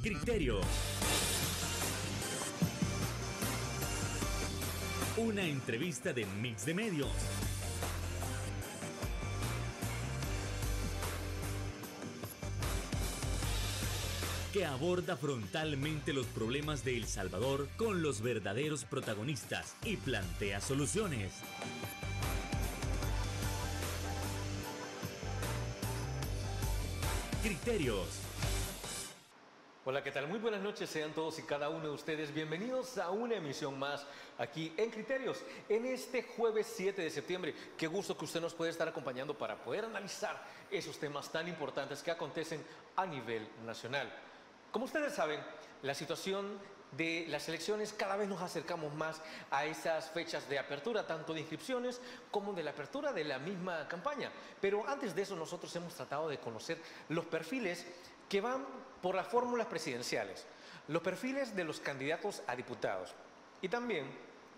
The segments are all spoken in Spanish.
Criterio. Una entrevista de Mix de Medios. Que aborda frontalmente los problemas de El Salvador con los verdaderos protagonistas y plantea soluciones. Criterios. Hola, ¿qué tal? Muy buenas noches, sean todos y cada uno de ustedes bienvenidos a una emisión más aquí en Criterios, en este jueves 7 de septiembre. Qué gusto que usted nos puede estar acompañando para poder analizar esos temas tan importantes que acontecen a nivel nacional. Como ustedes saben, la situación de las elecciones, cada vez nos acercamos más a esas fechas de apertura, tanto de inscripciones como de la apertura de la misma campaña. Pero antes de eso, nosotros hemos tratado de conocer los perfiles que van por las fórmulas presidenciales, los perfiles de los candidatos a diputados y también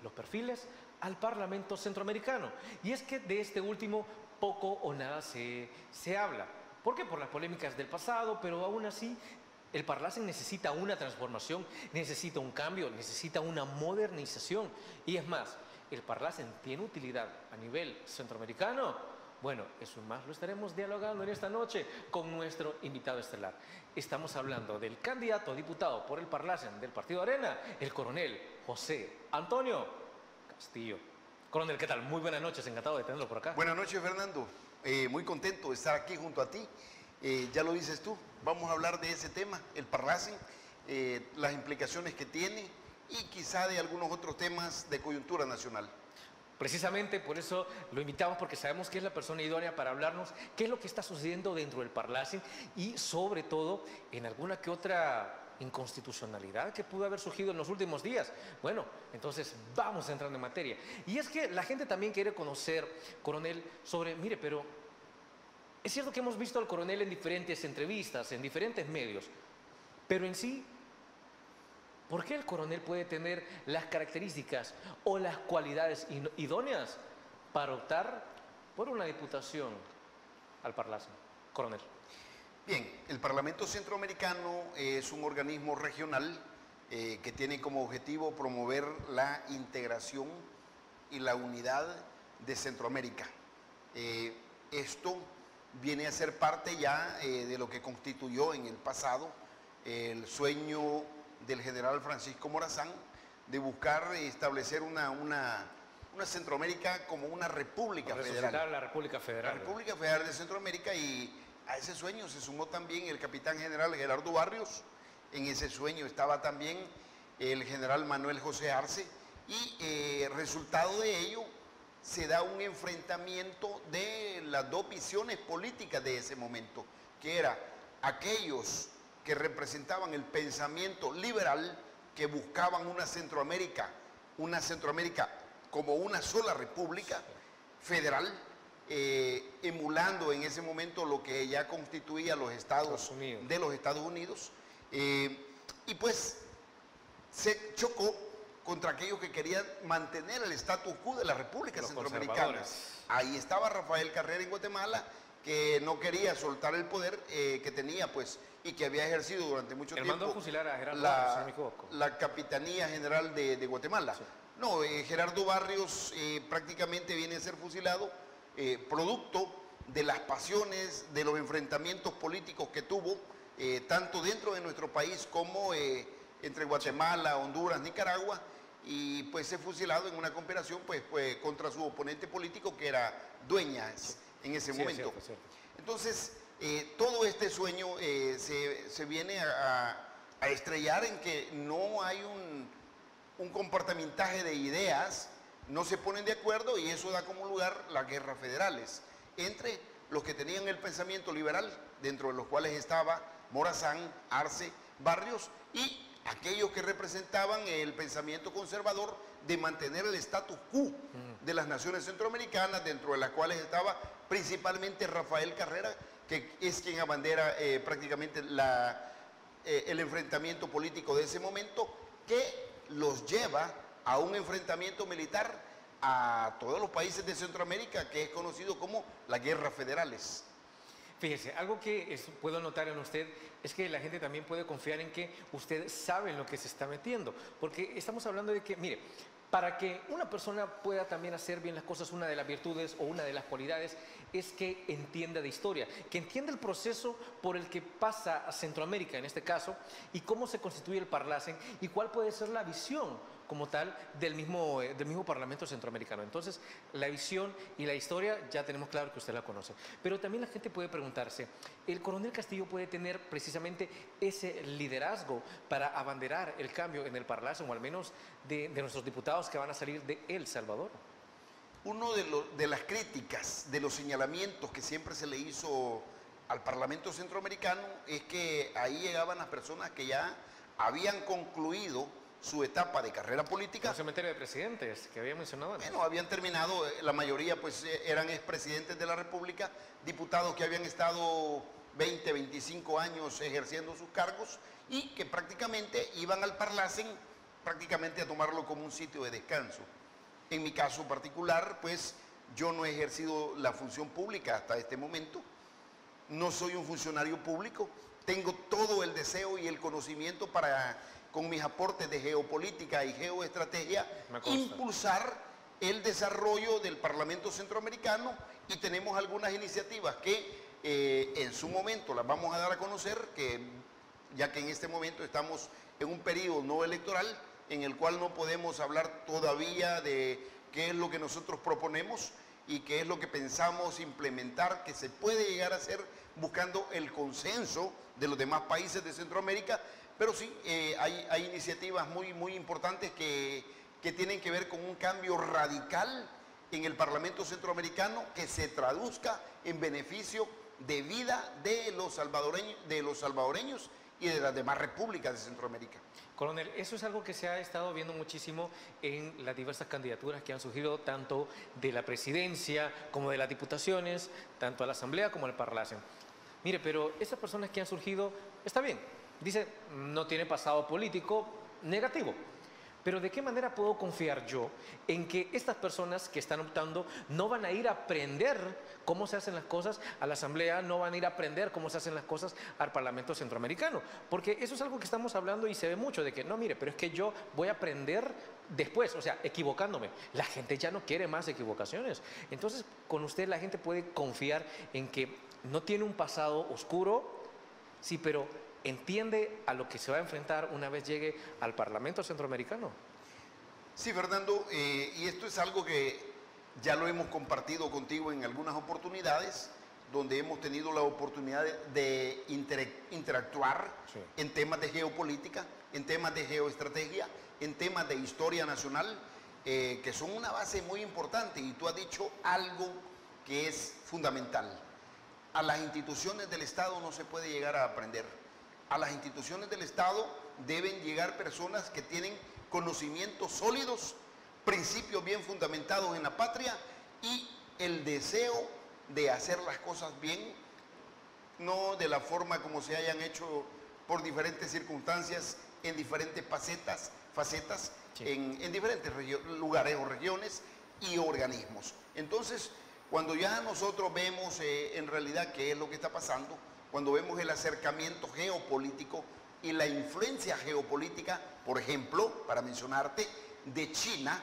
los perfiles al Parlamento Centroamericano. Y es que de este último poco o nada se habla. ¿Por qué? Por las polémicas del pasado, pero aún así el Parlacen necesita una transformación, necesita un cambio, necesita una modernización. Y es más, ¿el Parlacen tiene utilidad a nivel centroamericano? Bueno, eso más lo estaremos dialogando en esta noche con nuestro invitado estelar. Estamos hablando del candidato a diputado por el Parlacen del Partido Arena, el coronel José Antonio Castillo. Coronel, ¿qué tal? Muy buenas noches, encantado de tenerlo por acá. Buenas noches, Fernando. Muy contento de estar aquí junto a ti. Ya lo dices tú, vamos a hablar de ese tema, el Parlacen, las implicaciones que tiene y quizá de algunos otros temas de coyuntura nacional. Precisamente por eso lo invitamos, porque sabemos que es la persona idónea para hablarnos qué es lo que está sucediendo dentro del Parlacen y sobre todo en alguna que otra inconstitucionalidad que pudo haber surgido en los últimos días. Bueno, entonces vamos entrando en materia. Y es que la gente también quiere conocer, coronel, sobre, mire, pero es cierto que hemos visto al coronel en diferentes entrevistas, en diferentes medios, pero en sí, ¿por qué el coronel puede tener las características o las cualidades idóneas para optar por una diputación al Parlacen? Coronel. Bien, el Parlamento Centroamericano es un organismo regional que tiene como objetivo promover la integración y la unidad de Centroamérica. Esto viene a ser parte ya de lo que constituyó en el pasado el sueño del general Francisco Morazán de buscar establecer una Centroamérica como una república federal. La República Federal. La República Federal de Centroamérica, y a ese sueño se sumó también el capitán general Gerardo Barrios. En ese sueño estaba también el general Manuel José Arce, y resultado de ello se da un enfrentamiento de las dos visiones políticas de ese momento, que era aquellos que representaban el pensamiento liberal, que buscaban una Centroamérica como una sola república federal, emulando en ese momento lo que ya constituía los estados de los Estados Unidos, y pues se chocó contra aquellos que querían mantener el status quo de la República Centroamericana. Ahí estaba Rafael Carrera en Guatemala, que no quería soltar el poder que tenía, pues, y que había ejercido durante mucho tiempo. Mandó a fusilar a Gerardo Barrios, si no me equivoco. La Capitanía General de Guatemala. Sí. No, Gerardo Barrios prácticamente viene a ser fusilado, producto de las pasiones, de los enfrentamientos políticos que tuvo, tanto dentro de nuestro país como entre Guatemala, Honduras, Nicaragua, y pues es fusilado en una conspiración pues contra su oponente político, que era Dueñas en ese momento. Es cierto. Entonces, todo este sueño se viene a estrellar en que no hay un compartimentaje de ideas, no se ponen de acuerdo, y eso da como lugar las guerras federales entre los que tenían el pensamiento liberal, dentro de los cuales estaba Morazán, Arce, Barrios, y aquellos que representaban el pensamiento conservador de mantener el status quo de las naciones centroamericanas, dentro de las cuales estaba principalmente Rafael Carrera, que es quien abandera prácticamente el enfrentamiento político de ese momento, que los lleva a un enfrentamiento militar a todos los países de Centroamérica, que es conocido como las guerras federales. Fíjese, algo que puedo notar en usted es que la gente también puede confiar en que usted sabe en lo que se está metiendo. Porque estamos hablando de que, mire, para que una persona pueda también hacer bien las cosas, una de las virtudes o una de las cualidades es que entienda de historia, que entienda el proceso por el que pasa a Centroamérica en este caso y cómo se constituye el Parlacen y cuál puede ser la visión como tal del mismo Parlamento Centroamericano. Entonces, la visión y la historia ya tenemos claro que usted la conoce. Pero también la gente puede preguntarse, ¿el coronel Castillo puede tener precisamente ese liderazgo para abanderar el cambio en el Parlacen o al menos de nuestros diputados que van a salir de El Salvador? Uno de las críticas, de los señalamientos que siempre se le hizo al Parlamento Centroamericano es que ahí llegaban las personas que ya habían concluido su etapa de carrera política. El cementerio de presidentes que había mencionado antes. Bueno, habían terminado, la mayoría pues eran expresidentes de la República, diputados que habían estado 20, 25 años ejerciendo sus cargos y que prácticamente iban al Parlacen prácticamente a tomarlo como un sitio de descanso. En mi caso particular, pues yo no he ejercido la función pública hasta este momento, no soy un funcionario público, tengo todo el deseo y el conocimiento para, con mis aportes de geopolítica y geoestrategia, impulsar el desarrollo del Parlamento Centroamericano y tenemos algunas iniciativas que en su momento las vamos a dar a conocer, ya que en este momento estamos en un periodo no electoral en el cual no podemos hablar todavía de qué es lo que nosotros proponemos y qué es lo que pensamos implementar, que se puede llegar a hacer buscando el consenso de los demás países de Centroamérica, pero sí, hay iniciativas muy importantes que tienen que ver con un cambio radical en el Parlamento Centroamericano que se traduzca en beneficio de vida de los salvadoreños y de las demás repúblicas de Centroamérica. Coronel, eso es algo que se ha estado viendo muchísimo en las diversas candidaturas que han surgido tanto de la presidencia como de las diputaciones, tanto a la Asamblea como al Parlacen. Mire, pero esas personas que han surgido, está bien, dice, no tiene pasado político negativo. Pero ¿de qué manera puedo confiar yo en que estas personas que están optando no van a ir a aprender cómo se hacen las cosas a la Asamblea, no van a ir a aprender cómo se hacen las cosas al Parlamento Centroamericano? Porque eso es algo que estamos hablando y se ve mucho, de que no, mire, pero es que yo voy a aprender después, o sea, equivocándome. La gente ya no quiere más equivocaciones. Entonces, con usted la gente puede confiar en que no tiene un pasado oscuro, sí, pero entiende a lo que se va a enfrentar una vez llegue al Parlamento Centroamericano. Sí, Fernando, y esto es algo que ya lo hemos compartido contigo en algunas oportunidades, donde hemos tenido la oportunidad de interactuar en temas de geopolítica, en temas de geoestrategia, en temas de historia nacional, que son una base muy importante, y tú has dicho algo que es fundamental. A las instituciones del Estado no se puede llegar a aprender. A las instituciones del Estado deben llegar personas que tienen conocimientos sólidos, principios bien fundamentados en la patria y el deseo de hacer las cosas bien, no de la forma como se hayan hecho por diferentes circunstancias, en diferentes facetas sí, en diferentes lugares o regiones y organismos. Entonces, cuando ya nosotros vemos en realidad qué es lo que está pasando, cuando vemos el acercamiento geopolítico y la influencia geopolítica, por ejemplo, para mencionarte, de China,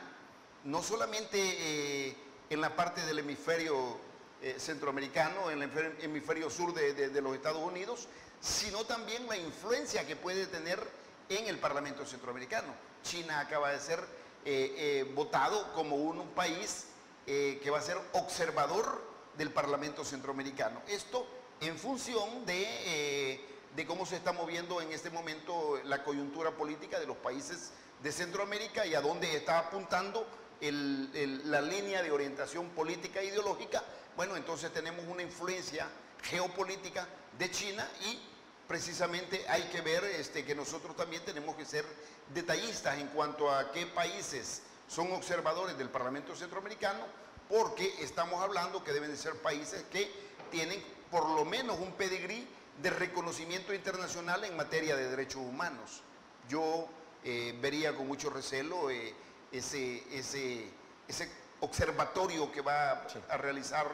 no solamente en la parte del hemisferio centroamericano, en el hemisferio sur de los Estados Unidos, sino también la influencia que puede tener en el Parlamento Centroamericano. China acaba de ser votado como un país que va a ser observador del Parlamento Centroamericano. Esto en función de cómo se está moviendo en este momento la coyuntura política de los países de Centroamérica y a dónde está apuntando la línea de orientación política e ideológica. Bueno, entonces tenemos una influencia geopolítica de China y precisamente hay que ver que nosotros también tenemos que ser detallistas en cuanto a qué países son observadores del Parlamento Centroamericano, porque estamos hablando que deben de ser países que tienen por lo menos un pedigrí de reconocimiento internacional en materia de derechos humanos. Yo vería con mucho recelo ese observatorio que va a realizar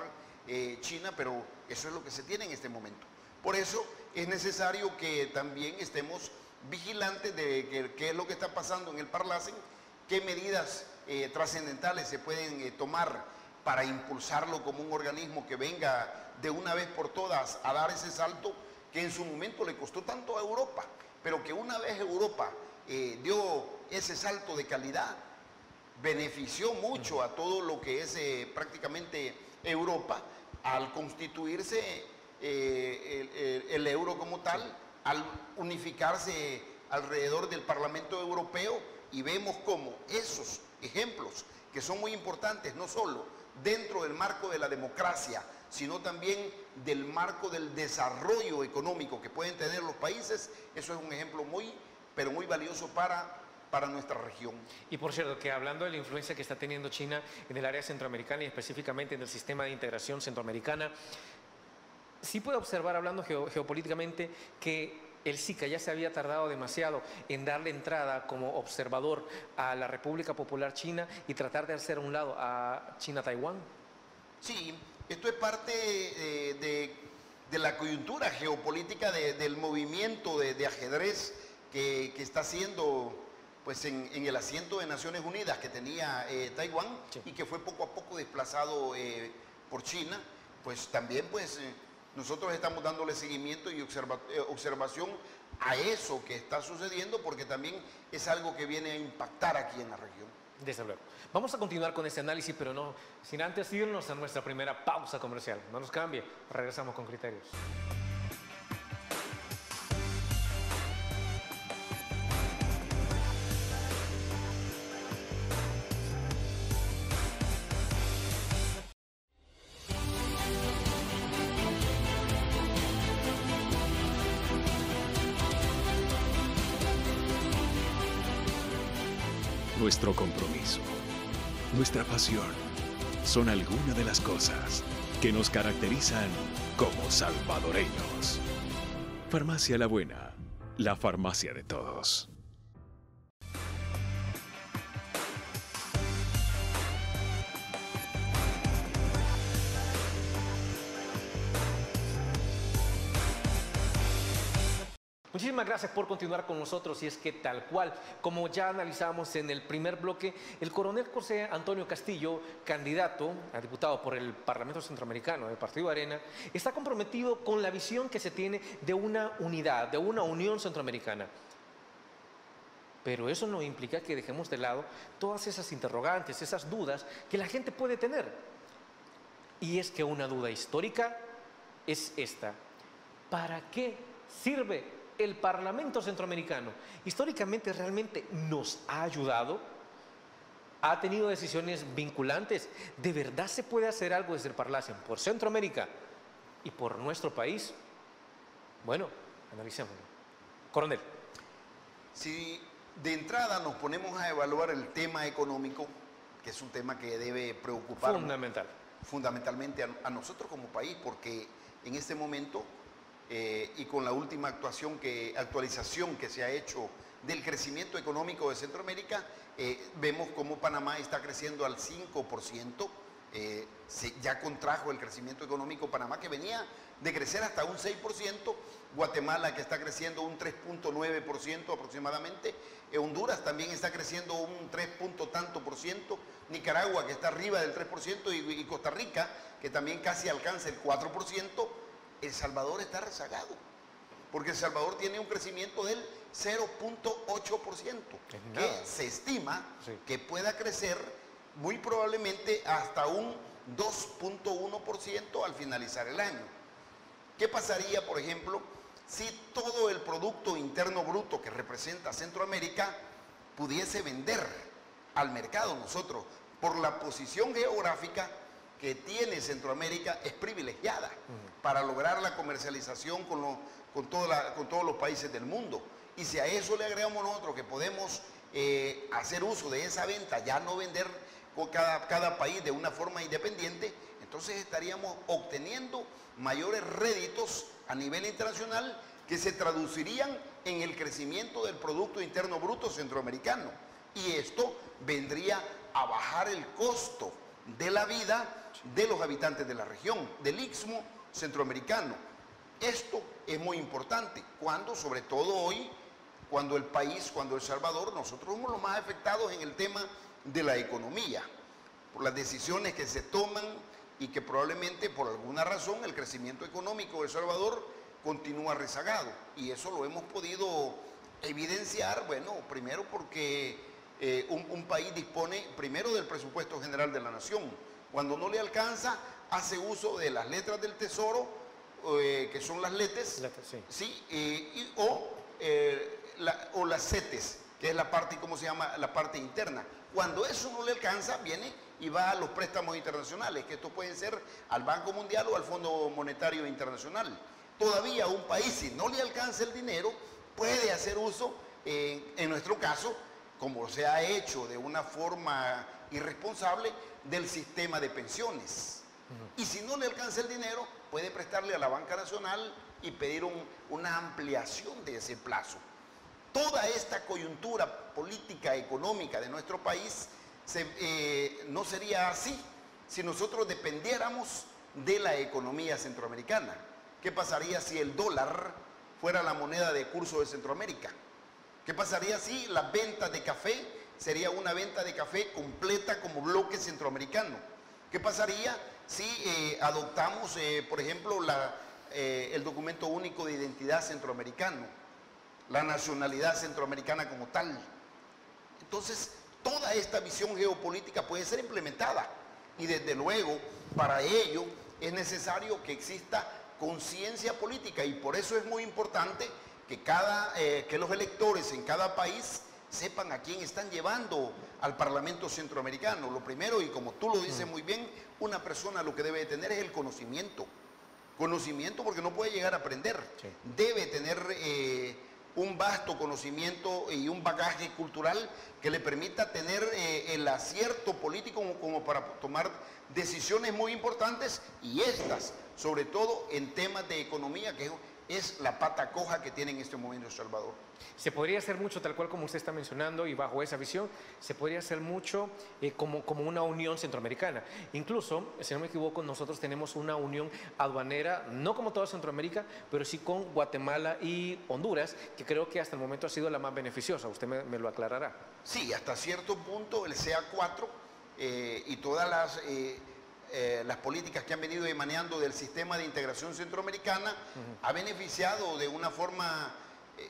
China, pero eso es lo que se tiene en este momento. Por eso es necesario que también estemos vigilantes de qué es lo que está pasando en el Parlacen, qué medidas trascendentales se pueden tomar para impulsarlo como un organismo que venga de una vez por todas a dar ese salto que en su momento le costó tanto a Europa, pero que una vez Europa dio ese salto de calidad, benefició mucho a todo lo que es prácticamente Europa al constituirse el euro como tal, al unificarse alrededor del Parlamento Europeo, y vemos cómo esos ejemplos que son muy importantes, no solo dentro del marco de la democracia, sino también del marco del desarrollo económico que pueden tener los países, eso es un ejemplo muy, pero muy valioso para nuestra región. Y por cierto, que hablando de la influencia que está teniendo China en el área centroamericana y específicamente en el sistema de integración centroamericana, sí puede observar, hablando geopolíticamente, que el SICA ya se había tardado demasiado en darle entrada como observador a la República Popular China y tratar de hacer a un lado a China-Taiwán. Sí, esto es parte de la coyuntura geopolítica del movimiento de ajedrez que está haciendo pues en el asiento de Naciones Unidas que tenía Taiwán, sí, y que fue poco a poco desplazado por China. Pues también nosotros estamos dándole seguimiento y observación a eso que está sucediendo, porque también es algo que viene a impactar aquí en la región. Desde luego. Vamos a continuar con este análisis, pero no sin antes irnos a nuestra primera pausa comercial. No nos cambie, regresamos con Criterios. Nuestro compromiso, nuestra pasión, son algunas de las cosas que nos caracterizan como salvadoreños. Farmacia La Buena, la farmacia de todos. Muchísimas gracias por continuar con nosotros, y es que tal cual, como ya analizamos en el primer bloque, el coronel José Antonio Castillo, candidato a diputado por el Parlamento Centroamericano del Partido Arena, está comprometido con la visión que se tiene de una unidad, de una unión centroamericana. Pero eso no implica que dejemos de lado todas esas interrogantes, esas dudas que la gente puede tener. Y es que una duda histórica es esta: ¿para qué sirve el Parlamento Centroamericano? Históricamente realmente nos ha ayudado, ha tenido decisiones vinculantes. ¿De verdad se puede hacer algo desde el Parlacen por Centroamérica y por nuestro país? Bueno, analicémoslo. Coronel. Si de entrada nos ponemos a evaluar el tema económico, que es un tema que debe preocuparnos fundamentalmente a nosotros como país, porque en este momento y con la última actualización que se ha hecho del crecimiento económico de Centroamérica, vemos cómo Panamá está creciendo al 5%, ya contrajo el crecimiento económico Panamá, que venía de crecer hasta un 6%, Guatemala, que está creciendo un 3.9% aproximadamente, Honduras también está creciendo un 3 tanto por ciento, Nicaragua, que está arriba del 3%, y Costa Rica, que también casi alcanza el 4%, El Salvador está rezagado, porque El Salvador tiene un crecimiento del 0.8%, que se estima que pueda crecer muy probablemente hasta un 2.1% al finalizar el año. ¿Qué pasaría, por ejemplo, si todo el Producto Interno Bruto que representa Centroamérica pudiese vender al mercado? Nosotros, por la posición geográfica que tiene Centroamérica, es privilegiada para lograr la comercialización con todos los países del mundo. Y si a eso le agregamos nosotros que podemos hacer uso de esa venta, ya no vender con cada país de una forma independiente, entonces estaríamos obteniendo mayores réditos a nivel internacional que se traducirían en el crecimiento del Producto Interno Bruto centroamericano. Y esto vendría a bajar el costo de la vida de los habitantes de la región, del Istmo centroamericano. Esto es muy importante, sobre todo hoy, cuando el país, cuando El Salvador, nosotros somos los más afectados en el tema de la economía, por las decisiones que se toman y que probablemente por alguna razón el crecimiento económico de El Salvador continúa rezagado. Y eso lo hemos podido evidenciar, bueno, primero porque un país dispone primero del presupuesto general de la nación. Cuando no le alcanza, hace uso de las letras del tesoro, que son las letes, sí, o las CETES, que es la parte, ¿cómo se llama? La parte interna. Cuando eso no le alcanza, viene y va a los préstamos internacionales, que esto pueden ser al Banco Mundial o al Fondo Monetario Internacional. Todavía un país, si no le alcanza el dinero, puede hacer uso, en nuestro caso, como se ha hecho de una forma irresponsable, del sistema de pensiones. Y si no le alcanza el dinero, puede prestarle a la banca nacional y pedir una ampliación de ese plazo. Toda esta coyuntura política, económica de nuestro país no sería así si nosotros dependiéramos de la economía centroamericana. ¿Qué pasaría si el dólar fuera la moneda de curso de Centroamérica? ¿Qué pasaría si la venta de café sería una venta de café completa como bloque centroamericano? ¿Qué pasaría si adoptamos, por ejemplo, el documento único de identidad centroamericano, la nacionalidad centroamericana como tal? Entonces, toda esta visión geopolítica puede ser implementada y desde luego para ello es necesario que exista conciencia política, y por eso es muy importante que los electores en cada país sepan a quién están llevando al Parlamento Centroamericano. Lo primero, y como tú lo dices muy bien, una persona lo que debe de tener es el conocimiento. Conocimiento porque no puede llegar a aprender. Sí. Debe tener un vasto conocimiento y un bagaje cultural que le permita tener el acierto político como para tomar decisiones muy importantes, y estas, sobre todo en temas de economía, que es la pata coja que tiene en este momento El Salvador. Se podría hacer mucho, tal cual como usted está mencionando, y bajo esa visión, se podría hacer mucho como una unión centroamericana. Incluso, si no me equivoco, nosotros tenemos una unión aduanera, no como toda Centroamérica, pero sí con Guatemala y Honduras, que creo que hasta el momento ha sido la más beneficiosa. Usted me lo aclarará. Sí, hasta cierto punto el CA4 y todas las políticas que han venido emanando del sistema de integración centroamericana ha beneficiado de una forma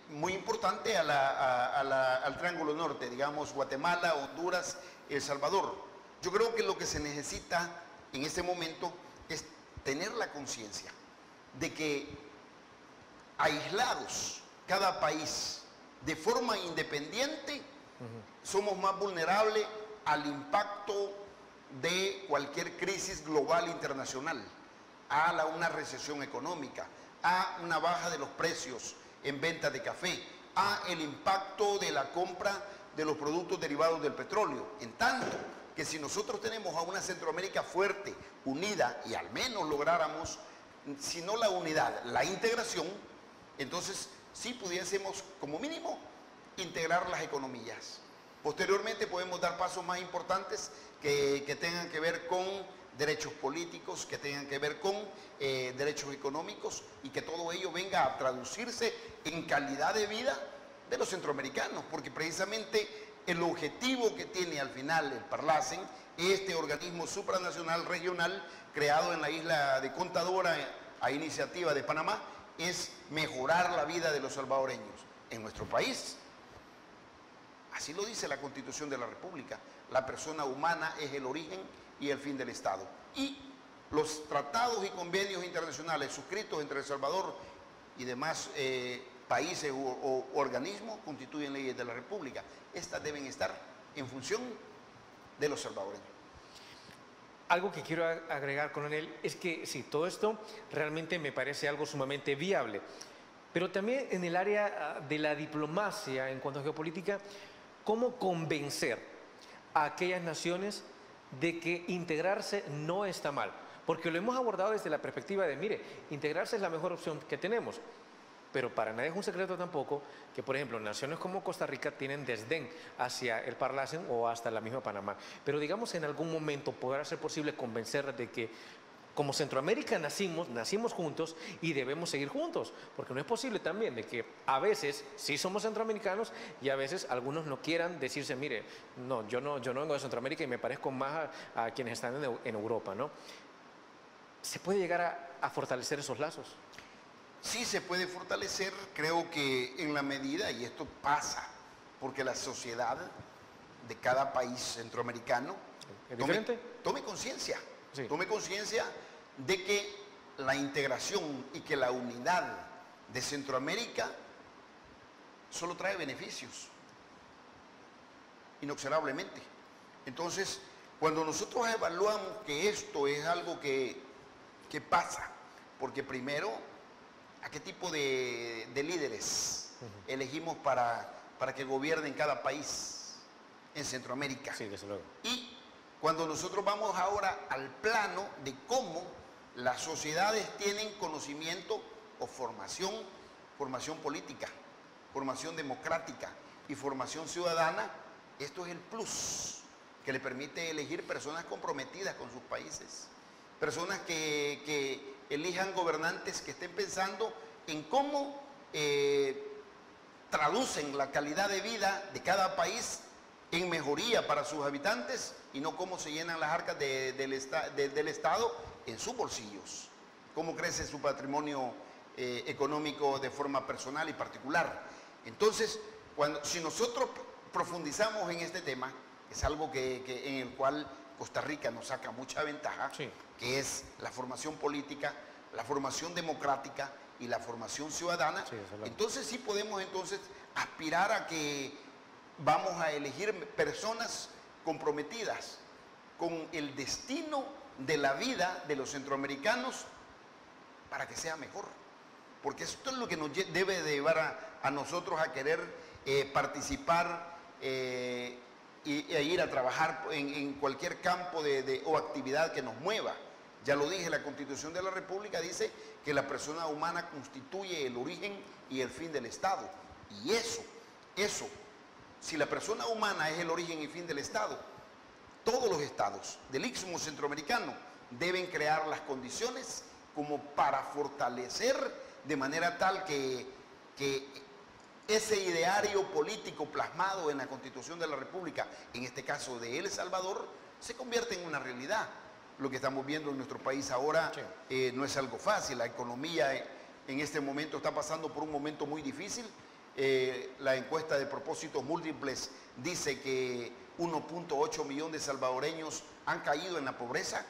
muy importante al Triángulo Norte, digamos Guatemala, Honduras, El Salvador. Yo creo que lo que se necesita en este momento es tener la conciencia de que aislados cada país de forma independiente somos más vulnerables al impacto de cualquier crisis global internacional, a una recesión económica, a una baja de los precios en venta de café, a el impacto de la compra de los productos derivados del petróleo. En tanto que si nosotros tenemos a una Centroamérica fuerte, unida, y al menos lográramos, si no la unidad, la integración, entonces sí pudiésemos como mínimo integrar las economías. Posteriormente podemos dar pasos más importantes que tengan que ver con derechos políticos, que tengan que ver con derechos económicos, y que todo ello venga a traducirse en calidad de vida de los centroamericanos, porque precisamente el objetivo que tiene al final el Parlacen, este organismo supranacional regional creado en la isla de Contadora a iniciativa de Panamá, es mejorar la vida de los salvadoreños en nuestro país. Así lo dice la Constitución de la República. La persona humana es el origen y el fin del Estado. Y los tratados y convenios internacionales suscritos entre El Salvador y demás países o organismos constituyen leyes de la República. Estas deben estar en función de los salvadoreños. Algo que quiero agregar, coronel, es que sí, todo esto realmente me parece algo sumamente viable. Pero también en el área de la diplomacia, en cuanto a geopolítica, ¿cómo convencer a aquellas naciones de que integrarse no está mal? Porque lo hemos abordado desde la perspectiva de, mire, integrarse es la mejor opción que tenemos. Pero para nadie es un secreto tampoco que, por ejemplo, naciones como Costa Rica tienen desdén hacia el Parlacen o hasta la misma Panamá. Pero digamos, en algún momento podrá ser posible convencer de que como Centroamérica nacimos juntos y debemos seguir juntos, porque no es posible también de que a veces sí somos centroamericanos y a veces algunos no quieran decirse, mire, no, yo no vengo de Centroamérica y me parezco más a quienes están en Europa, ¿no? ¿Se puede llegar a fortalecer esos lazos? Sí se puede fortalecer, creo que en la medida, y esto pasa, porque la sociedad de cada país centroamericano ¿Es diferente? tome conciencia, Sí. tome conciencia de que la integración y que la unidad de Centroamérica solo trae beneficios, inexorablemente. Entonces, cuando nosotros evaluamos que esto es algo que pasa, porque primero, ¿a qué tipo de líderes elegimos para que gobiernen cada país en Centroamérica? Sí, desde luego. Y cuando nosotros vamos ahora al plano de cómo las sociedades tienen conocimiento o formación política, formación democrática y formación ciudadana, esto es el plus que le permite elegir personas comprometidas con sus países, personas que elijan gobernantes que estén pensando en cómo traducen la calidad de vida de cada país en mejoría para sus habitantes y no cómo se llenan las arcas del Estado en sus bolsillos, cómo crece su patrimonio económico de forma personal y particular. Entonces, si nosotros profundizamos en este tema, es algo en el cual Costa Rica nos saca mucha ventaja, Sí. que es la formación política, la formación democrática y la formación ciudadana. Sí, desde luego. Entonces sí podemos aspirar a que vamos a elegir personas comprometidas con el destino de la vida de los centroamericanos para que sea mejor. Porque esto es lo que nos debe de llevar a nosotros a querer participar e ir a trabajar en cualquier campo o actividad que nos mueva. Ya lo dije, la Constitución de la República dice que la persona humana constituye el origen y el fin del Estado. Y eso, si la persona humana es el origen y fin del Estado, todos los estados del Istmo Centroamericano deben crear las condiciones como para fortalecer de manera tal que ese ideario político plasmado en la Constitución de la República, en este caso de El Salvador, se convierte en una realidad. Lo que estamos viendo en nuestro país ahora no es algo fácil. La economía en este momento está pasando por un momento muy difícil. La encuesta de propósitos múltiples dice que 1.8 millones de salvadoreños han caído en la pobreza,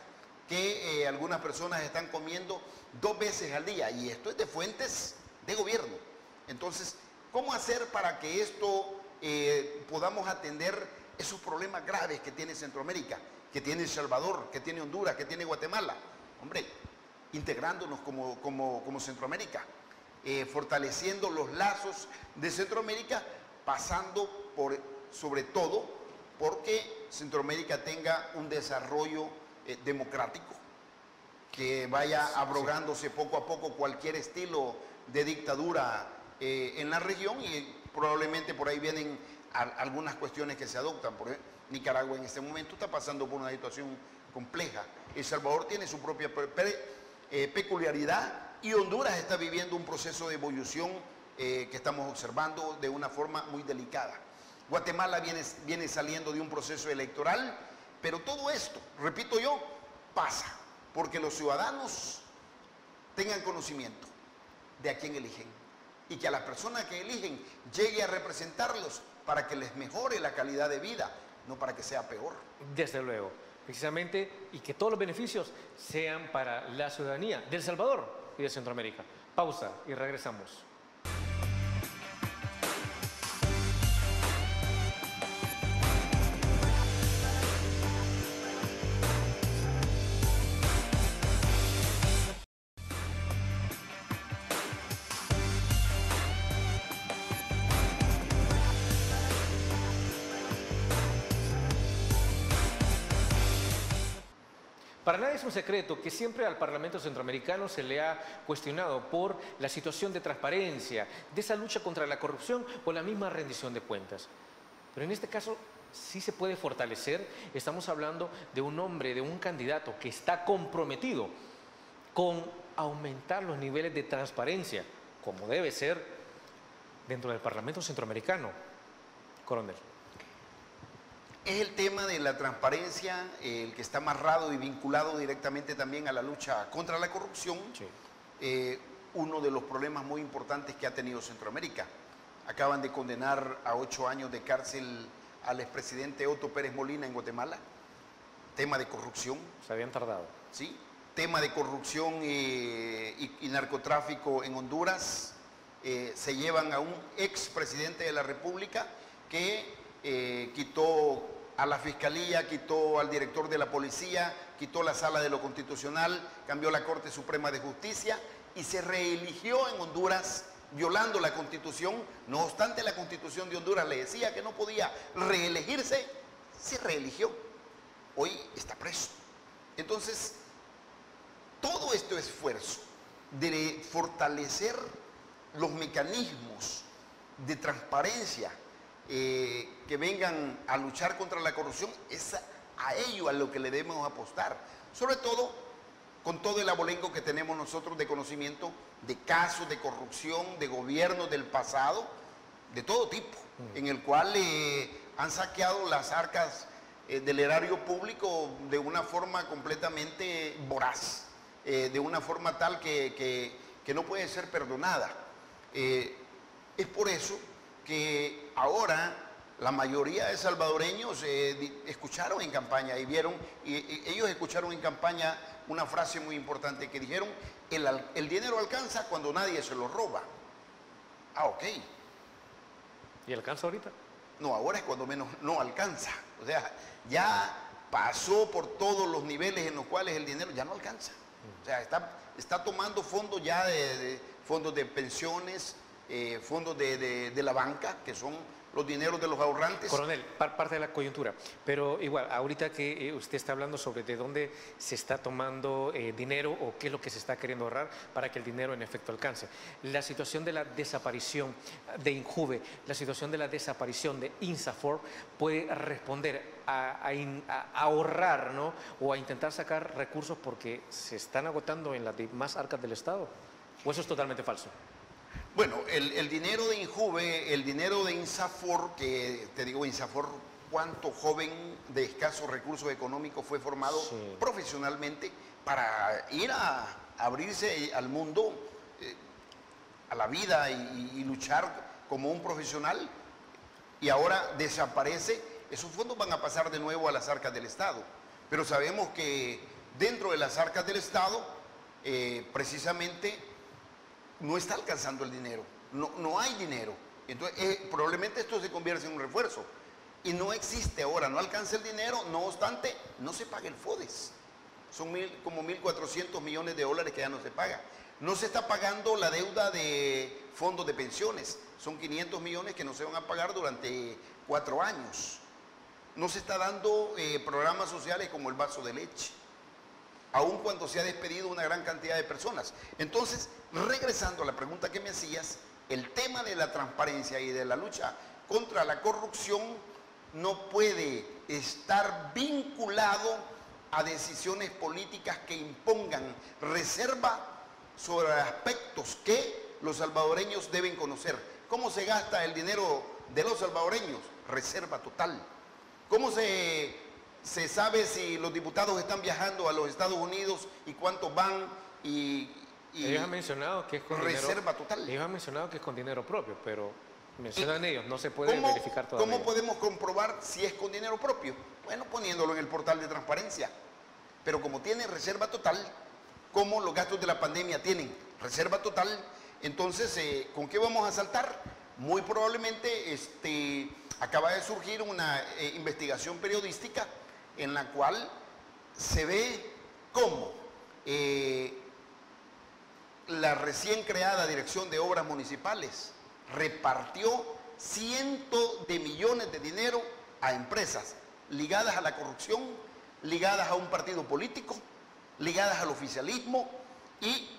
que algunas personas están comiendo 2 veces al día, y esto es de fuentes de gobierno. Entonces, ¿cómo hacer para que esto podamos atender esos problemas graves que tiene Centroamérica, que tiene El Salvador, que tiene Honduras, que tiene Guatemala? Hombre, integrándonos como Centroamérica, fortaleciendo los lazos de Centroamérica, pasando sobre todo porque Centroamérica tenga un desarrollo democrático, que vaya abrogándose poco a poco cualquier estilo de dictadura en la región, y probablemente por ahí vienen algunas cuestiones que se adoptan. Por ejemplo, Nicaragua en este momento está pasando por una situación compleja. El Salvador tiene su propia peculiaridad, y Honduras está viviendo un proceso de evolución que estamos observando de una forma muy delicada. Guatemala viene saliendo de un proceso electoral, pero todo esto, repito yo, pasa porque los ciudadanos tengan conocimiento de a quién eligen, y que a las personas que eligen llegue a representarlos para que les mejore la calidad de vida, no para que sea peor. Desde luego, precisamente, y que todos los beneficios sean para la ciudadanía de El Salvador y de Centroamérica. Pausa y regresamos. Para nadie es un secreto que siempre al Parlamento Centroamericano se le ha cuestionado por la situación de transparencia, de esa lucha contra la corrupción o la misma rendición de cuentas. Pero en este caso sí se puede fortalecer. Estamos hablando de un hombre, de un candidato que está comprometido con aumentar los niveles de transparencia, como debe ser dentro del Parlamento Centroamericano. Coronel. Es el tema de la transparencia, el que está amarrado y vinculado directamente también a la lucha contra la corrupción, Sí. Uno de los problemas muy importantes que ha tenido Centroamérica. Acaban de condenar a 8 años de cárcel al expresidente Otto Pérez Molina en Guatemala, tema de corrupción. Se habían tardado. ¿Sí? Tema de corrupción y narcotráfico en Honduras. Se llevan a un expresidente de la República que quitó a la Fiscalía, quitó al director de la Policía, quitó la Sala de lo Constitucional, cambió la Corte Suprema de Justicia y se reeligió en Honduras violando la Constitución. No obstante, la Constitución de Honduras le decía que no podía reelegirse, se reeligió. Hoy está preso. Entonces, todo este esfuerzo de fortalecer los mecanismos de transparencia que vengan a luchar contra la corrupción, es a ello a lo que le debemos apostar. Sobre todo, con todo el abolengo que tenemos nosotros de conocimiento de casos de corrupción, de gobiernos del pasado, de todo tipo, en el cual han saqueado las arcas del erario público de una forma completamente voraz, de una forma tal que no puede ser perdonada. Es por eso que ahora la mayoría de salvadoreños escucharon en campaña y vieron, ellos escucharon en campaña una frase muy importante que dijeron: el dinero alcanza cuando nadie se lo roba. Ah, ok. ¿Y alcanza ahorita? No, ahora es cuando menos no alcanza. O sea, ya pasó por todos los niveles en los cuales el dinero ya no alcanza. O sea, está tomando fondos ya de fondos de pensiones, fondos de la banca, que son los dineros de los ahorrantes. Coronel, parte de la coyuntura, pero igual, ahorita que usted está hablando sobre de dónde se está tomando dinero o qué es lo que se está queriendo ahorrar para que el dinero en efecto alcance. La situación de la desaparición de Injuve, la situación de la desaparición de INSAFORP puede responder a ahorrar, ¿no? O a intentar sacar recursos porque se están agotando en las demás arcas del Estado. ¿O eso es totalmente falso? Bueno, el dinero de Injuve, el dinero de INSAFORP, que te digo, INSAFORP, cuánto joven de escasos recursos económicos fue formado profesionalmente para ir a abrirse al mundo, a la vida y luchar como un profesional, y ahora desaparece. Esos fondos van a pasar de nuevo a las arcas del Estado, pero sabemos que dentro de las arcas del Estado, precisamente, no está alcanzando el dinero, no hay dinero. Entonces, probablemente esto se convierte en un refuerzo. Y no existe ahora, no alcanza el dinero, no obstante, no se paga el FODES. Son como 1.400 millones de dólares que ya no se paga. No se está pagando la deuda de fondos de pensiones. Son 500 millones que no se van a pagar durante 4 años. No se está dando programas sociales como el vaso de leche, aun cuando se ha despedido una gran cantidad de personas. Entonces, regresando a la pregunta que me hacías, el tema de la transparencia y de la lucha contra la corrupción no puede estar vinculado a decisiones políticas que impongan reserva sobre aspectos que los salvadoreños deben conocer. ¿Cómo se gasta el dinero de los salvadoreños? Reserva total. ¿Cómo se sabe si los diputados están viajando a los Estados Unidos y cuántos van? Ellos han mencionado que es con reserva dinero, total. Ellos han mencionado que es con dinero propio, pero mencionan ellos, no se puede verificar todavía. ¿Cómo podemos comprobar si es con dinero propio? Bueno, poniéndolo en el portal de transparencia. Pero como tiene reserva total, como los gastos de la pandemia tienen reserva total, entonces, ¿con qué vamos a saltar? Muy probablemente acaba de surgir una investigación periodística en la cual se ve cómo la recién creada Dirección de Obras Municipales repartió cientos de millones de dinero a empresas ligadas a la corrupción, ligadas a un partido político, ligadas al oficialismo y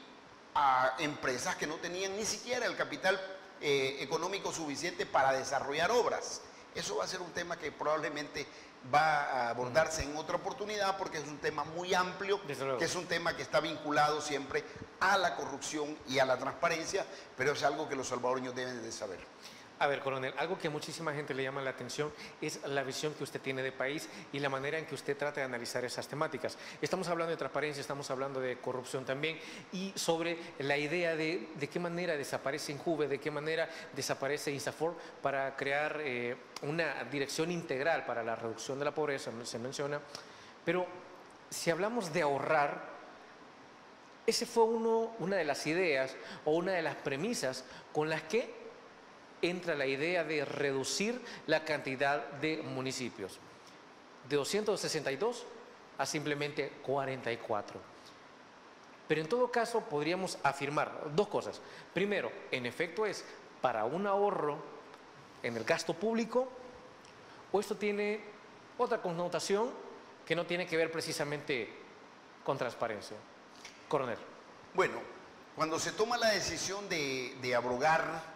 a empresas que no tenían ni siquiera el capital económico suficiente para desarrollar obras. Eso va a ser un tema que probablemente va a abordarse en otra oportunidad, porque es un tema muy amplio, que es un tema que está vinculado siempre a la corrupción y a la transparencia, pero es algo que los salvadoreños deben de saber. A ver, coronel, algo que a muchísima gente le llama la atención es la visión que usted tiene de país y la manera en que usted trata de analizar esas temáticas. Estamos hablando de transparencia, estamos hablando de corrupción también, y sobre la idea de qué manera desaparece Injuve, de qué manera desaparece INSAFORP para crear una dirección integral para la reducción de la pobreza, se menciona. Pero si hablamos de ahorrar, ese fue una de las ideas o una de las premisas con las que entra la idea de reducir la cantidad de municipios de 262 a simplemente 44. Pero en todo caso podríamos afirmar dos cosas. Primero, en efecto es para un ahorro en el gasto público, o esto tiene otra connotación que no tiene que ver precisamente con transparencia. Coronel. Bueno, cuando se toma la decisión de abrogar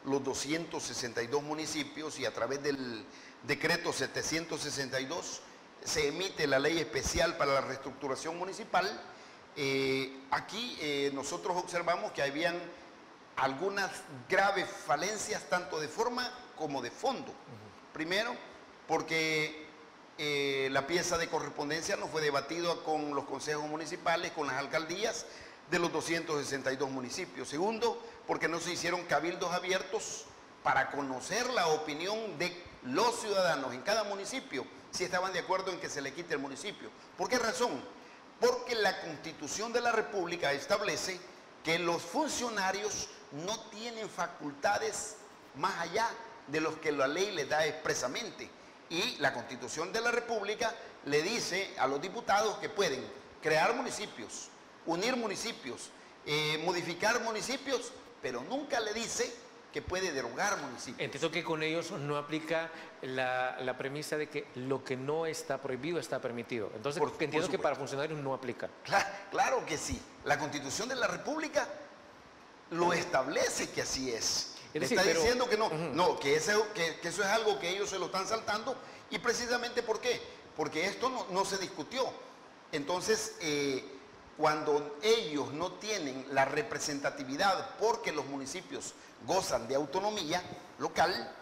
los 262 municipios y a través del decreto 762 se emite la ley especial para la reestructuración municipal, aquí nosotros observamos que habían algunas graves falencias tanto de forma como de fondo. Primero, porque la pieza de correspondencia no fue debatida con los consejos municipales, con las alcaldías de los 262 municipios. Segundo, porque no se hicieron cabildos abiertos para conocer la opinión de los ciudadanos en cada municipio, si estaban de acuerdo en que se le quite el municipio. ¿Por qué razón? Porque la Constitución de la República establece que los funcionarios no tienen facultades más allá de los que la ley les da expresamente. Y la Constitución de la República le dice a los diputados que pueden crear municipios, unir municipios, modificar municipios, pero nunca le dice que puede derogar municipios. Entiendo que con ellos no aplica la premisa de que lo que no está prohibido está permitido. Entonces entiendo que para funcionarios no aplica. Claro que sí. La Constitución de la República lo establece que así es. Está diciendo que no, que eso es algo que ellos se lo están saltando. Y precisamente ¿por qué? Porque esto no se discutió. Entonces, cuando ellos no tienen la representatividad porque los municipios gozan de autonomía local,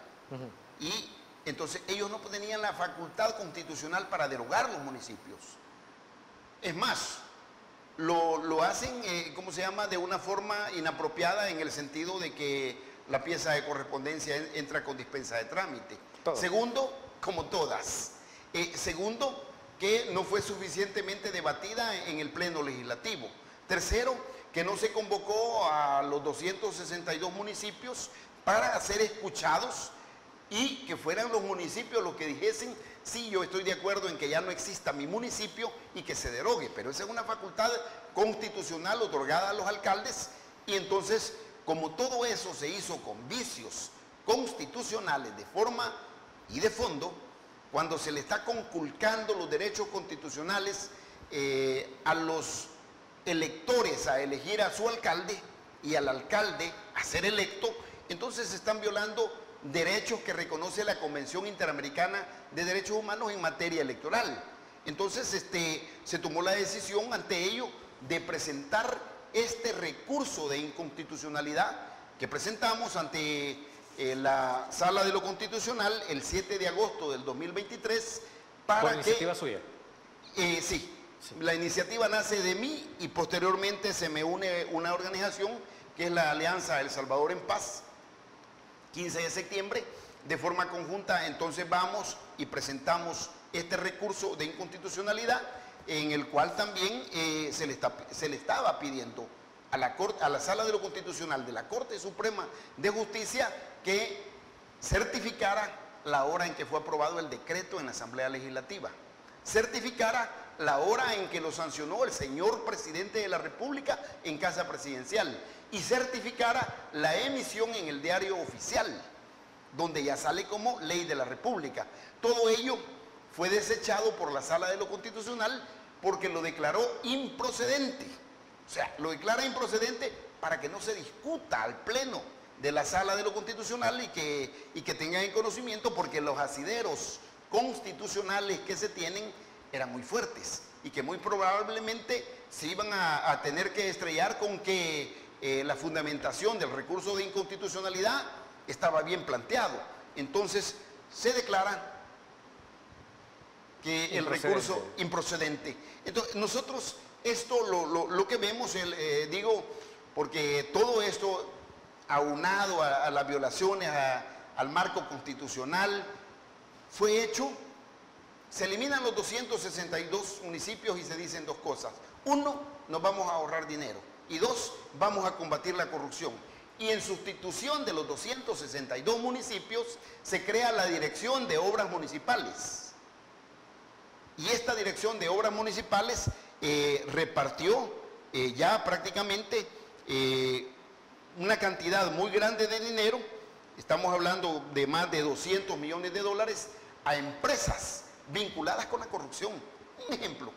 y entonces ellos no tenían la facultad constitucional para derogar los municipios. Es más, lo hacen, ¿cómo se llama?, de una forma inapropiada, en el sentido de que la pieza de correspondencia entra con dispensa de trámite. Todo. Segundo, como todas. Segundo, que no fue suficientemente debatida en el Pleno Legislativo. Tercero, que no se convocó a los 262 municipios para ser escuchados y que fueran los municipios los que dijesen: sí, yo estoy de acuerdo en que ya no exista mi municipio y que se derogue. Pero esa es una facultad constitucional otorgada a los alcaldes, y entonces, como todo eso se hizo con vicios constitucionales de forma y de fondo, cuando se le está conculcando los derechos constitucionales a los electores a elegir a su alcalde y al alcalde a ser electo, entonces se están violando derechos que reconoce la Convención Interamericana de Derechos Humanos en materia electoral. Entonces se tomó la decisión ante ello de presentar este recurso de inconstitucionalidad que presentamos ante la Sala de lo Constitucional el 7 de agosto del 2023 para ¿Por iniciativa suya? Sí. La iniciativa nace de mí y posteriormente se me une una organización que es la Alianza El Salvador en Paz, 15 de septiembre, de forma conjunta. Entonces vamos y presentamos este recurso de inconstitucionalidad, en el cual también se le estaba pidiendo a la Sala de lo Constitucional de la Corte Suprema de Justicia que certificara la hora en que fue aprobado el decreto en la Asamblea Legislativa, certificara la hora en que lo sancionó el señor presidente de la República en Casa Presidencial y certificara la emisión en el Diario Oficial, donde ya sale como ley de la República. Todo ello fue desechado por la Sala de lo Constitucional porque lo declaró improcedente. O sea, lo declara improcedente para que no se discuta al pleno de la Sala de lo Constitucional y que tengan en conocimiento, porque los asideros constitucionales que se tienen eran muy fuertes y que muy probablemente se iban a tener que estrellar con que la fundamentación del recurso de inconstitucionalidad estaba bien planteado. Entonces se declara que el recurso improcedente. Entonces nosotros esto lo que vemos, digo, porque todo esto aunado a las violaciones al marco constitucional fue hecho, se eliminan los 262 municipios y se dicen dos cosas. Uno, nos vamos a ahorrar dinero, y dos, vamos a combatir la corrupción. Y en sustitución de los 262 municipios se crea la Dirección de Obras Municipales. Y esta Dirección de Obras Municipales repartió ya prácticamente una cantidad muy grande de dinero, estamos hablando de más de 200 millones de dólares, a empresas vinculadas con la corrupción. Un ejemplo,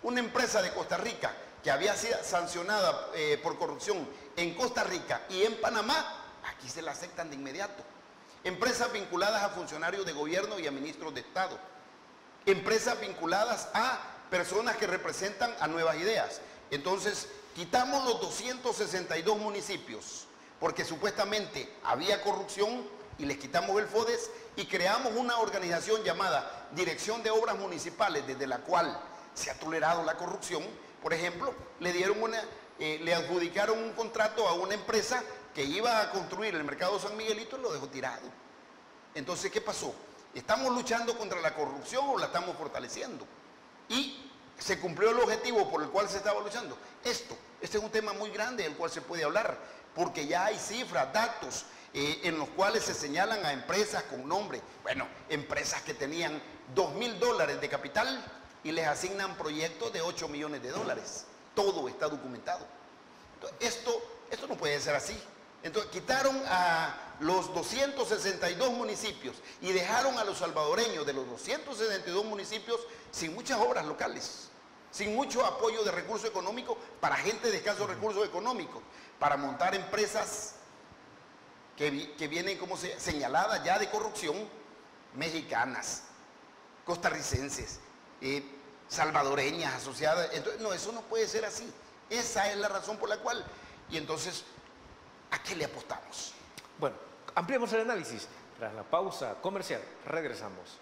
una empresa de Costa Rica que había sido sancionada por corrupción en Costa Rica y en Panamá, aquí se la aceptan de inmediato. Empresas vinculadas a funcionarios de gobierno y a ministros de Estado. Empresas vinculadas a personas que representan a Nuevas Ideas. Entonces, quitamos los 262 municipios porque supuestamente había corrupción y les quitamos el FODES y creamos una organización llamada Dirección de Obras Municipales, desde la cual se ha tolerado la corrupción. Por ejemplo, le adjudicaron un contrato a una empresa que iba a construir el mercado San Miguelito y lo dejó tirado. Entonces, ¿qué pasó? ¿Estamos luchando contra la corrupción o la estamos fortaleciendo? Y se cumplió el objetivo por el cual se estaba luchando. Este es un tema muy grande del cual se puede hablar, porque ya hay cifras, datos, en los cuales se señalan a empresas con nombre. Bueno, empresas que tenían $2.000 de capital y les asignan proyectos de $8 millones. Todo está documentado. Entonces, esto no puede ser así. Entonces, quitaron a los 262 municipios y dejaron a los salvadoreños de los 262 municipios sin muchas obras locales, sin mucho apoyo de recursos económicos para gente de escasos recursos económicos, para montar empresas que vienen como señaladas ya de corrupción, mexicanas, costarricenses, salvadoreñas asociadas. Entonces, no, eso no puede ser así. Esa es la razón por la cual. Y entonces, ¿a qué le apostamos? Bueno, ampliemos el análisis. Tras la pausa comercial, regresamos.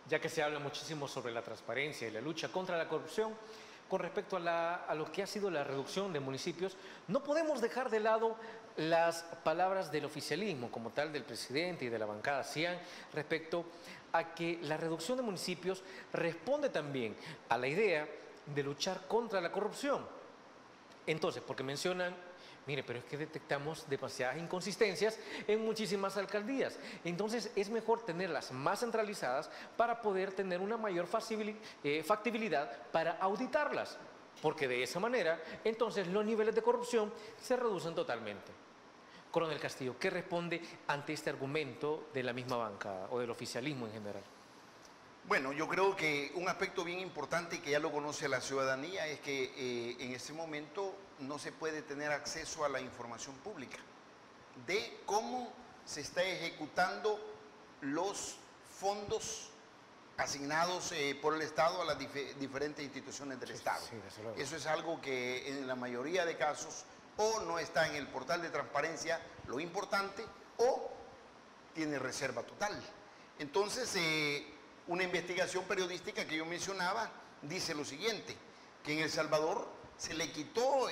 Ya que se habla muchísimo sobre la transparencia y la lucha contra la corrupción, con respecto a lo que ha sido la reducción de municipios, no podemos dejar de lado las palabras del oficialismo, como tal del presidente y de la bancada CIAN, respecto a que la reducción de municipios responde también a la idea de luchar contra la corrupción. Entonces, porque mencionan, mire, pero es que detectamos demasiadas inconsistencias en muchísimas alcaldías. Entonces es mejor tenerlas más centralizadas para poder tener una mayor factibilidad para auditarlas. Porque de esa manera, entonces los niveles de corrupción se reducen totalmente. Coronel Castillo, ¿qué responde ante este argumento de la misma banca o del oficialismo en general? Bueno, yo creo que un aspecto bien importante y que ya lo conoce la ciudadanía es que en este momento no se puede tener acceso a la información pública de cómo se está ejecutando los fondos asignados por el Estado a las diferentes instituciones del Estado. Sí, eso es algo que en la mayoría de casos o no está en el portal de transparencia lo importante o tiene reserva total. Entonces, una investigación periodística que yo mencionaba dice lo siguiente, que en El Salvador se le quitó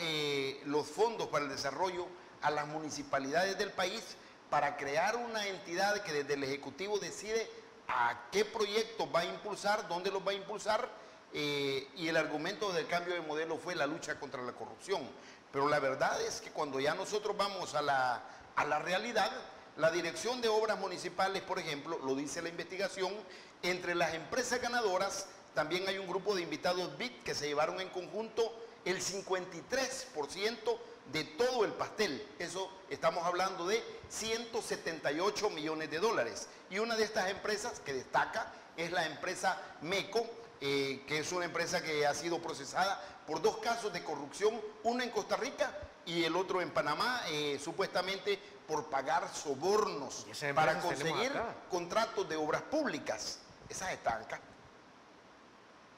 los fondos para el desarrollo a las municipalidades del país para crear una entidad que desde el Ejecutivo decide a qué proyectos va a impulsar, dónde los va a impulsar, y el argumento del cambio de modelo fue la lucha contra la corrupción. Pero la verdad es que cuando ya nosotros vamos a a la realidad, la Dirección de Obras Municipales, por ejemplo, lo dice la investigación, entre las empresas ganadoras también hay un grupo de invitados VIP que se llevaron en conjunto el 53% de todo el pastel. Eso estamos hablando de 178 millones de dólares. Y una de estas empresas que destaca es la empresa MECO, que es una empresa que ha sido procesada por 2 casos de corrupción, uno en Costa Rica y el otro en Panamá, supuestamente por pagar sobornos para conseguir contratos de obras públicas. Esas están acá.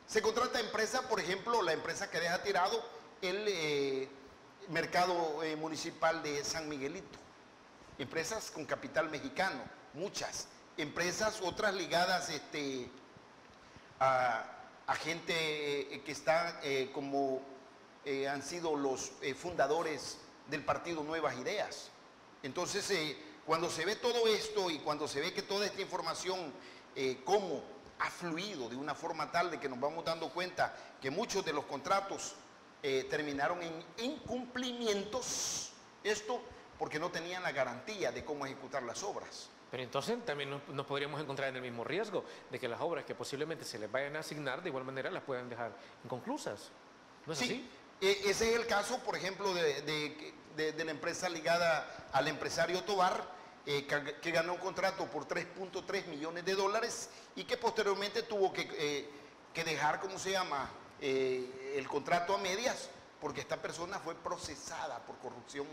Se contrata empresa, por ejemplo, la empresa que deja tirado el mercado municipal de San Miguelito. Empresas con capital mexicano, muchas. Empresas, otras ligadas a gente que está como han sido los fundadores del partido Nuevas Ideas. Entonces, cuando se ve todo esto y cuando se ve que toda esta información, cómo ha fluido de una forma tal de que nos vamos dando cuenta que muchos de los contratos terminaron en incumplimientos, esto porque no tenían la garantía de cómo ejecutar las obras. Pero entonces también nos podríamos encontrar en el mismo riesgo de que las obras que posiblemente se les vayan a asignar de igual manera las puedan dejar inconclusas. ¿No es así? Ese es el caso, por ejemplo, de la empresa ligada al empresario Tobar, que ganó un contrato por 3.3 millones de dólares y que posteriormente tuvo que dejar, ¿cómo se llama?, el contrato a medias, porque esta persona fue procesada por corrupción,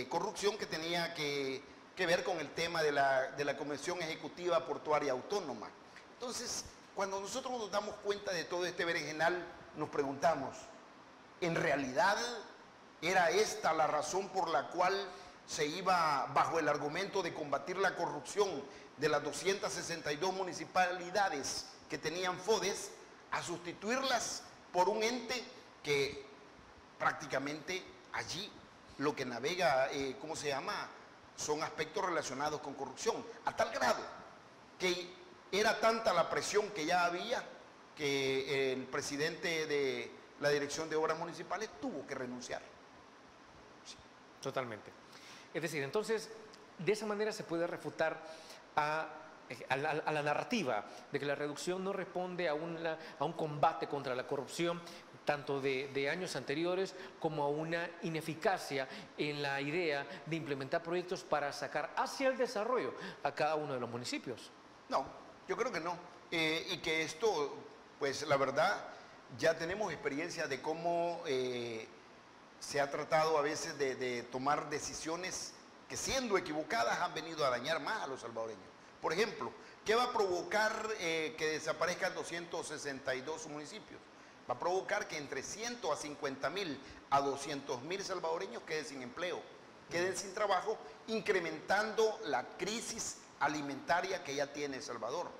corrupción que tenía que ver con el tema de la Comisión Ejecutiva Portuaria Autónoma. Entonces, cuando nosotros nos damos cuenta de todo este berenjenal, nos preguntamos, ¿en realidad era esta la razón por la cual se iba, bajo el argumento de combatir la corrupción de las 262 municipalidades que tenían FODES, a sustituirlas por un ente que prácticamente allí lo que navega, ¿cómo se llama?, son aspectos relacionados con corrupción, a tal grado que era tanta la presión que ya había que el presidente de la Dirección de Obras Municipales tuvo que renunciar. Sí. Totalmente. Es decir, entonces, de esa manera se puede refutar a la narrativa de que la reducción no responde a un combate contra la corrupción, tanto de años anteriores, como a una ineficacia en la idea de implementar proyectos para sacar hacia el desarrollo a cada uno de los municipios. No, yo creo que no. Y que esto, pues la verdad, ya tenemos experiencia de cómo se ha tratado a veces de tomar decisiones que, siendo equivocadas, han venido a dañar más a los salvadoreños. Por ejemplo, ¿qué va a provocar que desaparezcan 262 municipios? Va a provocar que entre 150.000 a 200.000 salvadoreños queden sin empleo, queden sin trabajo, incrementando la crisis alimentaria que ya tiene El Salvador.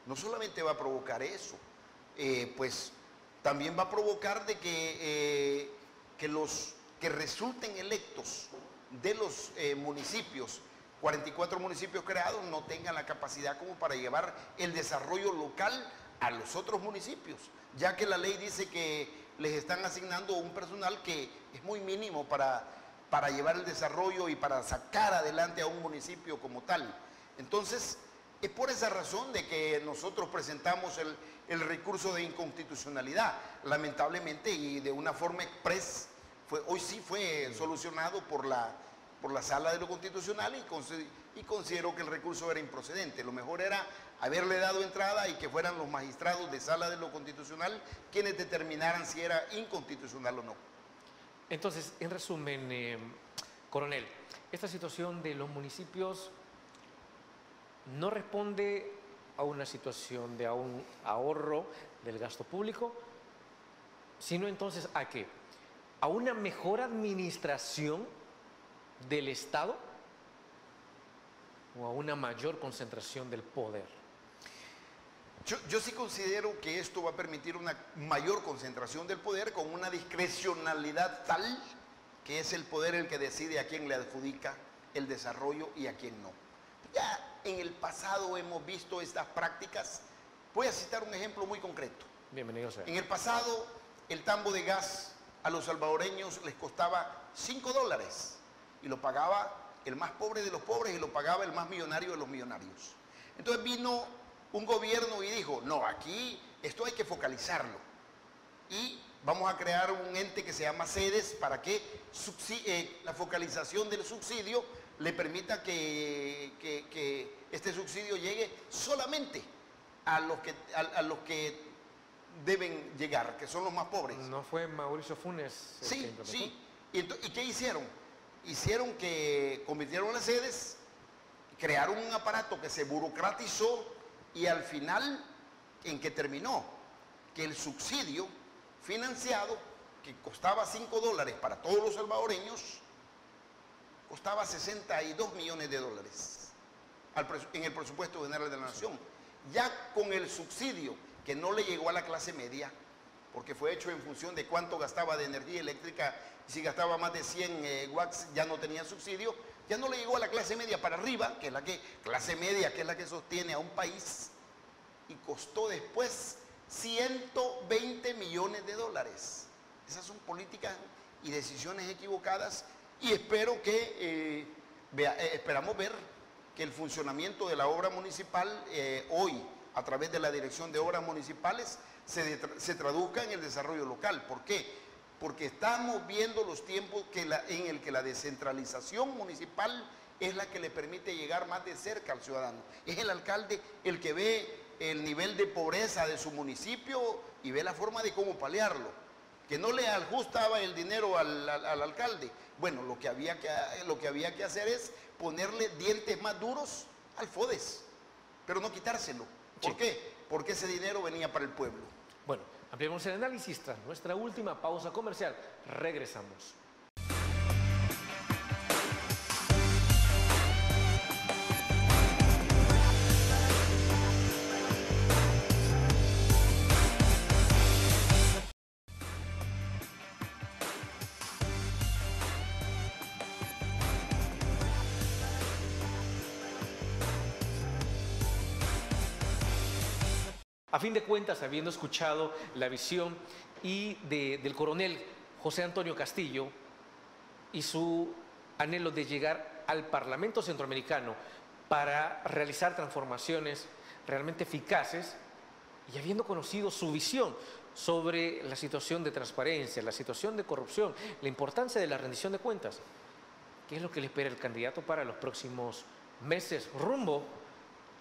No solamente va a provocar eso, pues también va a provocar de que los que resulten electos de los municipios, 44 municipios creados, no tengan la capacidad como para llevar el desarrollo local a los otros municipios, ya que la ley dice que les están asignando un personal que es muy mínimo para llevar el desarrollo y para sacar adelante a un municipio como tal. Entonces, es por esa razón de que nosotros presentamos el recurso de inconstitucionalidad, lamentablemente, y de una forma express. Hoy sí fue solucionado por la Sala de lo Constitucional y considero que el recurso era improcedente. Lo mejor era haberle dado entrada y que fueran los magistrados de Sala de lo Constitucional quienes determinaran si era inconstitucional o no. Entonces, en resumen, coronel, esta situación de los municipios no responde a una situación de un ahorro del gasto público, sino entonces ¿a qué? ¿A una mejor administración del Estado o a una mayor concentración del poder? Yo sí considero que esto va a permitir una mayor concentración del poder con una discrecionalidad tal que es el poder el que decide a quién le adjudica el desarrollo y a quién no. Ya en el pasado hemos visto estas prácticas. Voy a citar un ejemplo muy concreto. Bienvenido sea. En el pasado, el tambo de gas a los salvadoreños les costaba $5 y lo pagaba el más pobre de los pobres y lo pagaba el más millonario de los millonarios. Entonces vino un gobierno y dijo, no, aquí esto hay que focalizarlo. Y vamos a crear un ente que se llama SEDES para que la focalización del subsidio le permita que este subsidio llegue solamente a los que deben llegar, que son los más pobres. ¿No fue Mauricio Funes el que Sí, implementó? sí. ¿Y qué hicieron? Hicieron que convirtieron las sedes, crearon un aparato que se burocratizó y al final, ¿en qué terminó? Que el subsidio financiado, que costaba $5 para todos los salvadoreños, costaba $62 millones en el presupuesto general de la nación. Ya con el subsidio que no le llegó a la clase media, porque fue hecho en función de cuánto gastaba de energía eléctrica, y si gastaba más de 100 watts ya no tenía subsidio, ya no le llegó a la clase media para arriba, que es clase media, que es la que sostiene a un país, y costó después $120 millones. Esas son políticas y decisiones equivocadas, y espero que esperamos ver que el funcionamiento de la obra municipal hoy, a través de la Dirección de Obras Municipales, se traduzca en el desarrollo local. ¿Por qué? Porque estamos viendo los tiempos en el que la descentralización municipal es la que le permite llegar más de cerca al ciudadano. Es el alcalde el que ve el nivel de pobreza de su municipio y ve la forma de cómo paliarlo. Que no le ajustaba el dinero al alcalde. Bueno, lo que había que hacer es ponerle dientes más duros al FODES, pero no quitárselo. ¿Por qué? Porque ese dinero venía para el pueblo. Bueno, ampliamos el análisis tras nuestra última pausa comercial. Regresamos. A fin de cuentas, habiendo escuchado la visión del coronel José Antonio Castillo y su anhelo de llegar al Parlamento Centroamericano para realizar transformaciones realmente eficaces, y habiendo conocido su visión sobre la situación de transparencia, la situación de corrupción, la importancia de la rendición de cuentas, ¿qué es lo que le espera el candidato para los próximos meses rumbo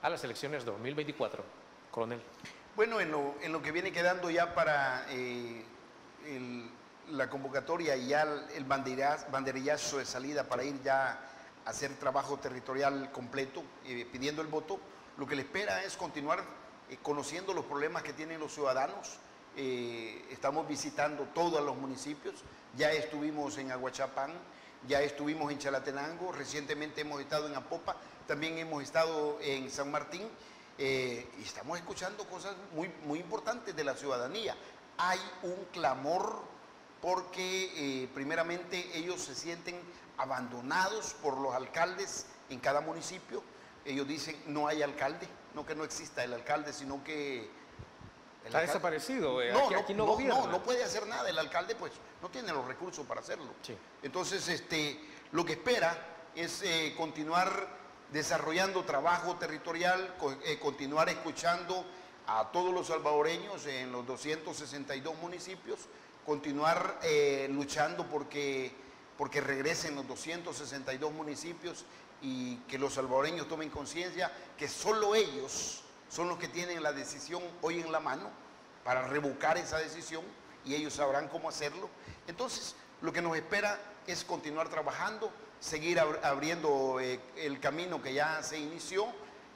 a las elecciones 2024? Coronel. Bueno, en lo que viene quedando ya para la convocatoria y ya el banderillazo de salida para ir ya a hacer trabajo territorial completo, pidiendo el voto, lo que le espera es continuar conociendo los problemas que tienen los ciudadanos. Estamos visitando todos los municipios, ya estuvimos en Aguachapán, ya estuvimos en Chalatenango, recientemente hemos estado en Apopa, también hemos estado en San Martín. Y estamos escuchando cosas muy importantes de la ciudadanía. Hay un clamor porque primeramente ellos se sienten abandonados por los alcaldes en cada municipio. Ellos dicen no hay alcalde, no que no exista el alcalde, sino que está desaparecido. Aquí no gobierna. No puede hacer nada. El alcalde pues no tiene los recursos para hacerlo. Sí. Entonces lo que espera es continuar desarrollando trabajo territorial, continuar escuchando a todos los salvadoreños en los 262 municipios, continuar luchando porque regresen los 262 municipios y que los salvadoreños tomen conciencia que solo ellos son los que tienen la decisión hoy en la mano para revocar esa decisión, y ellos sabrán cómo hacerlo. Entonces, lo que nos espera es continuar trabajando, seguir abriendo el camino que ya se inició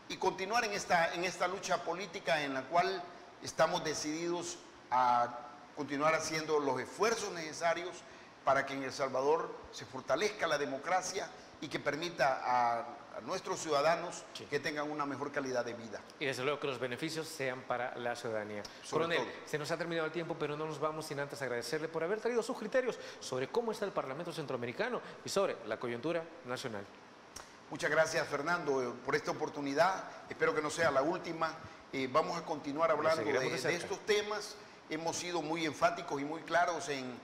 y continuar en esta lucha política en la cual estamos decididos a continuar haciendo los esfuerzos necesarios para que en El Salvador se fortalezca la democracia y que permita a nuestros ciudadanos que tengan una mejor calidad de vida. Y desde luego que los beneficios sean para la ciudadanía. Coronel, se nos ha terminado el tiempo, pero no nos vamos sin antes agradecerle por haber traído sus criterios sobre cómo está el Parlamento Centroamericano y sobre la coyuntura nacional. Muchas gracias, Fernando, por esta oportunidad. Espero que no sea la última. Vamos a continuar hablando de estos temas. Hemos sido muy enfáticos y muy claros en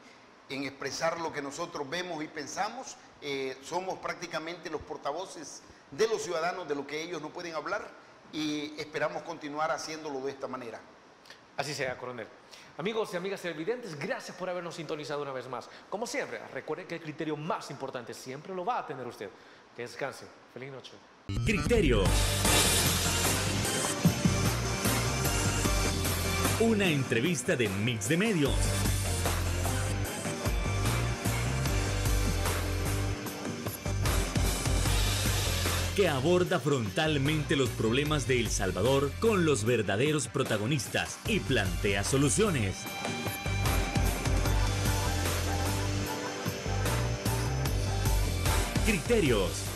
en expresar lo que nosotros vemos y pensamos. Somos prácticamente los portavoces de los ciudadanos de lo que ellos no pueden hablar y esperamos continuar haciéndolo de esta manera. Así sea, coronel. Amigos y amigas televidentes, gracias por habernos sintonizado una vez más. Como siempre, recuerden que el criterio más importante siempre lo va a tener usted. Que descanse. Feliz noche. Criterio. Una entrevista de Mix de Medios. Que aborda frontalmente los problemas de El Salvador con los verdaderos protagonistas y plantea soluciones. Criterios.